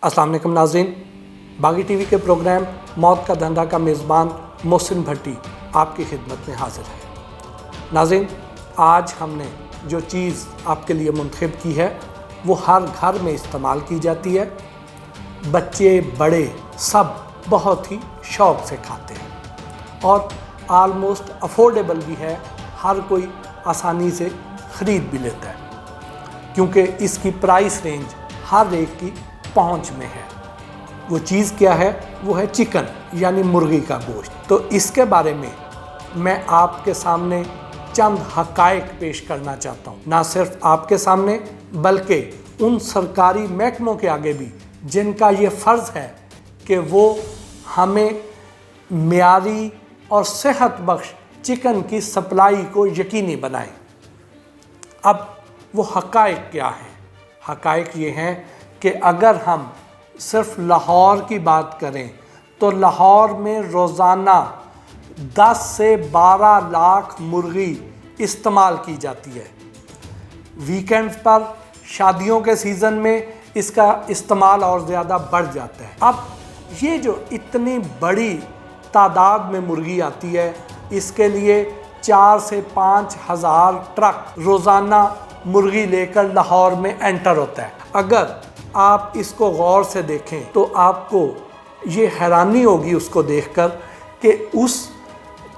अस्सलाम वालेकुम नाज़रीन, बागी टीवी के प्रोग्राम मौत का धंधा का मेज़बान मोहसिन भट्टी आपकी खिदमत में हाजिर है। नाज़रीन, आज हमने जो चीज़ आपके लिए मुंतखब की है वो हर घर में इस्तेमाल की जाती है। बच्चे बड़े सब बहुत ही शौक़ से खाते हैं और आलमोस्ट अफोर्डेबल भी है, हर कोई आसानी से ख़रीद भी लेता है क्योंकि इसकी प्राइस रेंज हर एक की पहुंच में है। वो चीज़ क्या है? वो है चिकन यानी मुर्गी का गोश्त। तो इसके बारे में मैं आपके सामने चंद हक़ाइक़ पेश करना चाहता हूँ, ना सिर्फ आपके सामने बल्कि उन सरकारी महकमों के आगे भी जिनका ये फ़र्ज़ है कि वो हमें मियारी और सेहत बख्श चिकन की सप्लाई को यकीनी बनाएं। अब वो हक़ाइक़ क्या हैं? हक़ाइक़ ये हैं कि अगर हम सिर्फ लाहौर की बात करें तो लाहौर में रोज़ाना 10 से 12 लाख मुर्गी इस्तेमाल की जाती है। वीकेंड्स पर, शादियों के सीज़न में इसका इस्तेमाल और ज़्यादा बढ़ जाता है। अब ये जो इतनी बड़ी तादाद में मुर्गी आती है, इसके लिए 4 से 5 हज़ार ट्रक रोज़ाना मुर्गी लेकर लाहौर में एंटर होता है। अगर आप इसको गौर से देखें तो आपको ये हैरानी होगी उसको देखकर कि उस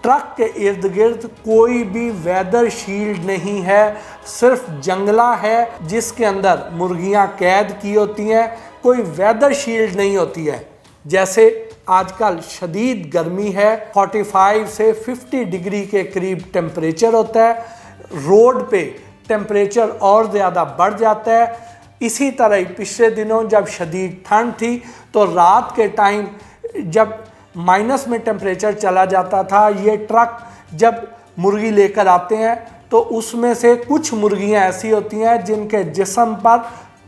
ट्रक के इर्द गिर्द कोई भी वेदर शील्ड नहीं है, सिर्फ जंगला है जिसके अंदर मुर्गियां कैद की होती हैं। कोई वेदर शील्ड नहीं होती है। जैसे आजकल शदीद गर्मी है, 45 से 50 डिग्री के करीब टेम्परेचर होता है, रोड पे टेम्परेचर और ज़्यादा बढ़ जाता है। इसी तरह ही पिछले दिनों जब शदीद ठंड थी तो रात के टाइम जब माइनस में टेम्परेचर चला जाता था, ये ट्रक जब मुर्गी लेकर आते हैं तो उसमें से कुछ मुर्गियां ऐसी होती हैं जिनके जिस्म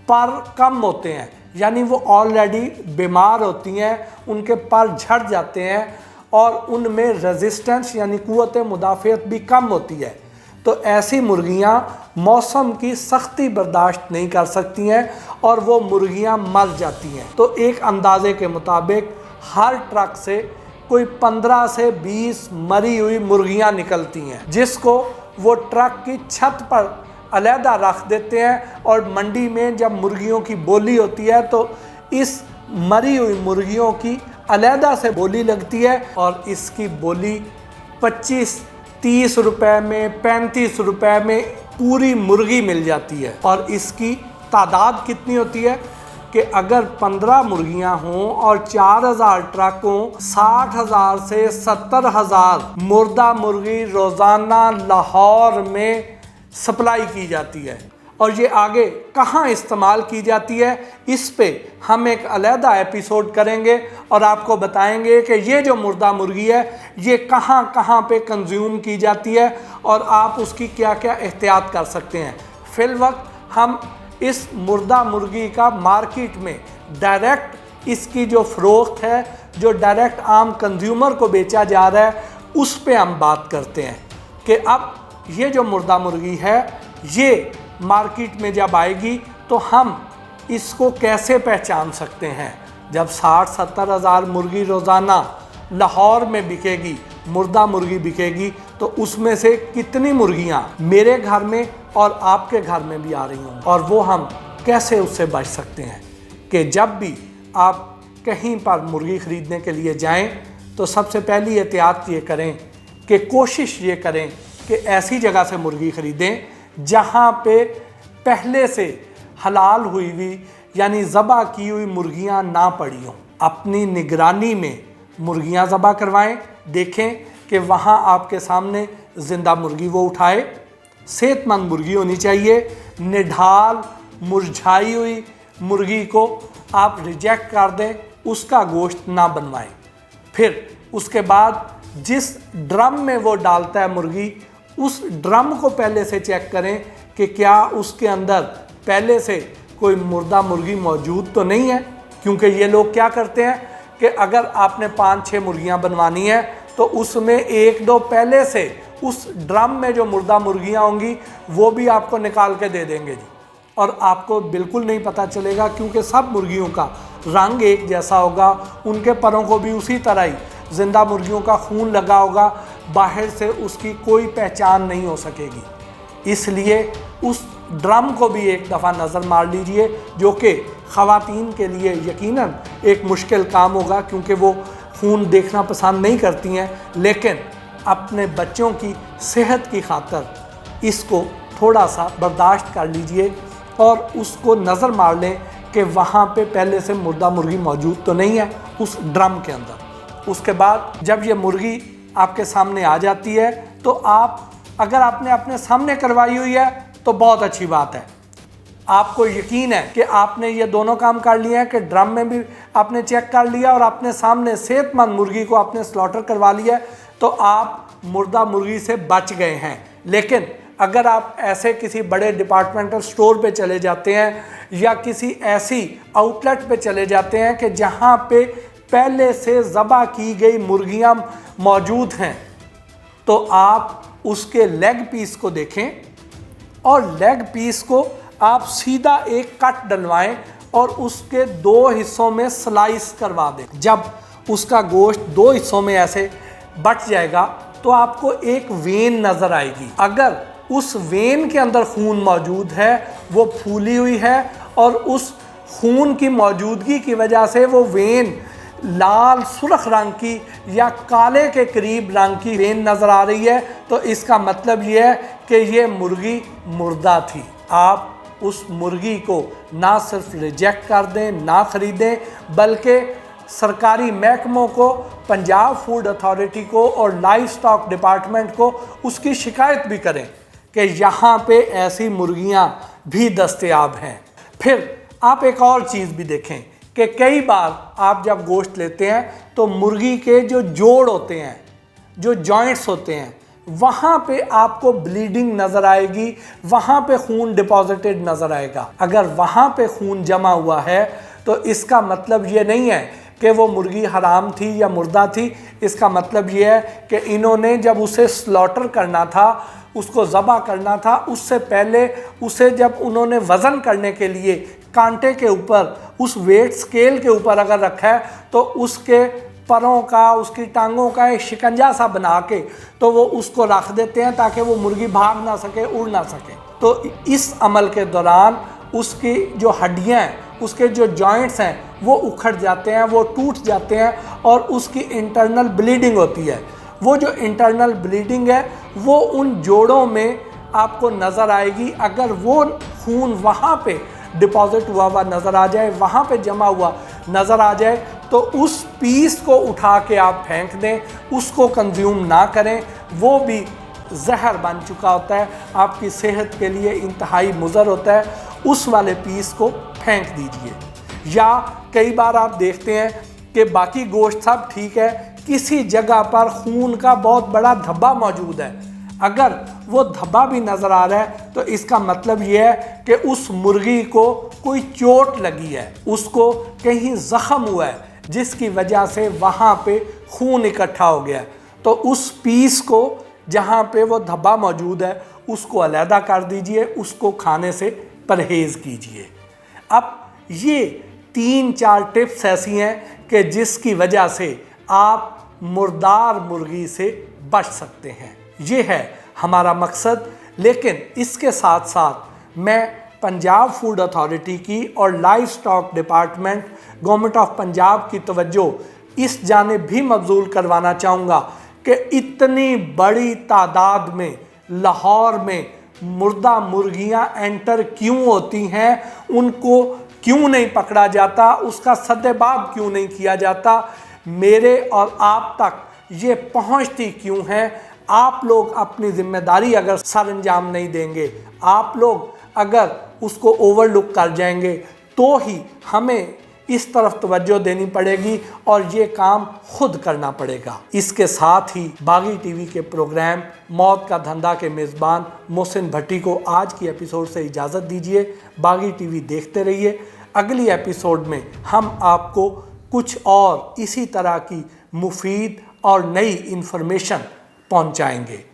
पर कम होते हैं, यानी वो ऑलरेडी बीमार होती हैं, उनके पर झड़ जाते हैं और उनमें रेजिस्टेंस यानी क़ुव्वत मुदाफ़ियत भी कम होती है। तो ऐसी मुर्गियां मौसम की सख्ती बर्दाश्त नहीं कर सकती हैं और वो मुर्गियां मर जाती हैं। तो एक अंदाजे के मुताबिक हर ट्रक से कोई 15 से 20 मरी हुई मुर्गियां निकलती हैं, जिसको वो ट्रक की छत पर अलहदा रख देते हैं और मंडी में जब मुर्गियों की बोली होती है तो इस मरी हुई मुर्गियों की अलहदा से बोली लगती है और इसकी बोली 25-30 रुपए में, 35 रुपए में पूरी मुर्गी मिल जाती है। और इसकी तादाद कितनी होती है कि अगर 15 मुर्गियां हों और 4000 ट्रक हों, 60,000 से 70,000 मुर्दा मुर्गी रोज़ाना लाहौर में सप्लाई की जाती है। और ये आगे कहाँ इस्तेमाल की जाती है, इस पे हम एक अलहदा एपिसोड करेंगे और आपको बताएंगे कि ये जो मुर्दा मुर्गी है ये कहाँ कहाँ पे कंज्यूम की जाती है और आप उसकी क्या क्या एहतियात कर सकते हैं। फिलवक्त हम इस मुर्दा मुर्गी का मार्केट में डायरेक्ट इसकी जो फ़रोख्त है, जो डायरेक्ट आम कंज्यूमर को बेचा जा रहा है, उस पे हम बात करते हैं कि अब ये जो मुर्दा मुर्गी है ये मार्केट में जब आएगी तो हम इसको कैसे पहचान सकते हैं। जब 60-70 हज़ार मुर्गी रोज़ाना लाहौर में बिकेगी, मुर्दा मुर्गी बिकेगी, तो उसमें से कितनी मुर्गियां मेरे घर में और आपके घर में भी आ रही हों और वो हम कैसे उससे बच सकते हैं। कि जब भी आप कहीं पर मुर्गी ख़रीदने के लिए जाएं तो सबसे पहली एहतियात ये करें कि कोशिश ये करें कि ऐसी जगह से मुर्गी ख़रीदें जहाँ पे पहले से हलाल हुई हुई यानी ज़बा की हुई मुर्गियाँ ना पड़ी हों। अपनी निगरानी में मुर्गियाँ ज़बा करवाएं, देखें कि वहाँ आपके सामने ज़िंदा मुर्गी वो उठाए। सेहतमंद मुर्गी होनी चाहिए। निढाल मुरझाई हुई मुर्गी को आप रिजेक्ट कर दें, उसका गोश्त ना बनवाएं। फिर उसके बाद जिस ड्रम में वो डालता है मुर्गी, उस ड्रम को पहले से चेक करें कि क्या उसके अंदर पहले से कोई मुर्दा मुर्गी मौजूद तो नहीं है। क्योंकि ये लोग क्या करते हैं कि अगर आपने 5-6 मुर्गियां बनवानी है तो उसमें 1-2 पहले से उस ड्रम में जो मुर्दा मुर्गियां होंगी वो भी आपको निकाल के दे देंगे जी। और आपको बिल्कुल नहीं पता चलेगा, क्योंकि सब मुर्गियों का रंग एक जैसा होगा, उनके परों को भी उसी तरह ही जिंदा मुर्गियों का खून लगा होगा, बाहर से उसकी कोई पहचान नहीं हो सकेगी। इसलिए उस ड्रम को भी एक दफ़ा नज़र मार लीजिए, जो कि ख़वातीन के लिए यकीनन एक मुश्किल काम होगा, क्योंकि वो खून देखना पसंद नहीं करती हैं, लेकिन अपने बच्चों की सेहत की खातिर इसको थोड़ा सा बर्दाश्त कर लीजिए और उसको नज़र मार लें कि वहाँ पे पहले से मुर्दा मुर्गी मौजूद तो नहीं है उस ड्रम के अंदर। उसके बाद जब ये मुर्गी आपके सामने आ जाती है, तो आप अगर आपने अपने सामने करवाई हुई है तो बहुत अच्छी बात है। आपको यकीन है कि आपने ये दोनों काम कर लिए हैं कि ड्रम में भी आपने चेक कर लिया और अपने सामने सेहतमंद मुर्गी को आपने स्लॉटर करवा लिया, तो आप मुर्दा मुर्गी से बच गए हैं। लेकिन अगर आप ऐसे किसी बड़े डिपार्टमेंटल स्टोर पे चले जाते हैं या किसी ऐसी आउटलेट पे चले जाते हैं कि जहाँ पे पहले से ज़बा की गई मुर्गियाँ मौजूद हैं, तो आप उसके लेग पीस को देखें और लेग पीस को आप सीधा एक कट डलवाएं और उसके 2 हिस्सों में स्लाइस करवा दें। जब उसका गोश्त 2 हिस्सों में ऐसे बट जाएगा तो आपको एक वेन नज़र आएगी। अगर उस वेन के अंदर खून मौजूद है, वो फूली हुई है और उस खून की मौजूदगी की वजह से वो वेन लाल सुर्ख रंग की या काले के करीब रंग की वेन नज़र आ रही है, तो इसका मतलब ये है कि ये मुर्गी मुर्दा थी। आप उस मुर्गी को ना सिर्फ रिजेक्ट कर दें, ना ख़रीदें, बल्कि सरकारी महकमों को, पंजाब फूड अथॉरिटी को और लाइव स्टॉक डिपार्टमेंट को उसकी शिकायत भी करें कि यहाँ पे ऐसी मुर्गियाँ भी दस्तयाब हैं। फिर आप एक और चीज़ भी देखें कि कई बार आप जब गोश्त लेते हैं तो मुर्गी के जो जोड़ होते हैं, जो जॉइंट्स होते हैं, वहाँ पे आपको ब्लीडिंग नज़र आएगी, वहाँ पे खून डिपॉजिटेड नज़र आएगा। अगर वहाँ पे खून जमा हुआ है तो इसका मतलब ये नहीं है कि वो मुर्गी हराम थी या मुर्दा थी। इसका मतलब ये है कि इन्होंने जब उसे स्लॉटर करना था, उसको ज़बा करना था, उससे पहले उसे जब उन्होंने वज़न करने के लिए कांटे के ऊपर, उस वेट स्केल के ऊपर अगर रखा है, तो उसके परों का, उसकी टांगों का एक शिकंजा सा बना के तो वो उसको रख देते हैं ताकि वो मुर्गी भाग ना सके, उड़ ना सके। तो इस अमल के दौरान उसकी जो हड्डियाँ हैं, उसके जो जॉइंट्स हैं, वो उखड़ जाते हैं, वो टूट जाते हैं और उसकी इंटरनल ब्लीडिंग होती है। वो जो इंटरनल ब्लीडिंग है वो उन जोड़ों में आपको नज़र आएगी। अगर वो खून वहाँ पे डिपॉजिट हुआ नज़र आ जाए, वहाँ पे जमा हुआ नज़र आ जाए, तो उस पीस को उठा के आप फेंक दें, उसको कंज्यूम ना करें। वो भी जहर बन चुका होता है, आपकी सेहत के लिए इंतहाई मुज़र होता है। उस वाले पीस को फेंक दीजिए। या कई बार आप देखते हैं कि बाकी गोश्त सब ठीक है, किसी जगह पर खून का बहुत बड़ा धब्बा मौजूद है। अगर वो धब्बा भी नज़र आ रहा है तो इसका मतलब ये है कि उस मुर्गी को कोई चोट लगी है, उसको कहीं ज़ख़म हुआ है, जिसकी वजह से वहाँ पे खून इकट्ठा हो गया है। तो उस पीस को जहाँ पे वो धब्बा मौजूद है उसको अलहदा कर दीजिए, उसको खाने से परहेज़ कीजिए। अब ये 3-4 टिप्स ऐसी हैं कि जिसकी वजह से आप मुर्दार मुर्गी से बच सकते हैं। ये है हमारा मकसद। लेकिन इसके साथ साथ मैं पंजाब फूड अथॉरिटी की और live stock department, government of Punjab की तवज्जो इस जानिब भी मबजूल करवाना चाहूँगा कि इतनी बड़ी तादाद में लाहौर में मुर्दा मुर्गियाँ एंटर क्यों होती हैं, उनको क्यों नहीं पकड़ा जाता, उसका सद्देबाब क्यों नहीं किया जाता, मेरे और आप तक ये पहुंचती क्यों है। आप लोग अपनी जिम्मेदारी अगर सर अंजाम नहीं देंगे, आप लोग अगर उसको ओवरलुक कर जाएंगे, तो ही हमें इस तरफ तवज्जो देनी पड़ेगी और ये काम खुद करना पड़ेगा। इसके साथ ही बागी टीवी के प्रोग्राम मौत का धंधा के मेज़बान मोहसिन भट्टी को आज की एपिसोड से इजाज़त दीजिए। बागी टीवी देखते रहिए। अगली एपिसोड में हम आपको कुछ और इसी तरह की मुफीद और नई इन्फॉर्मेशन पहुंचाएंगे।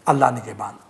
अल्लाह निगहबान।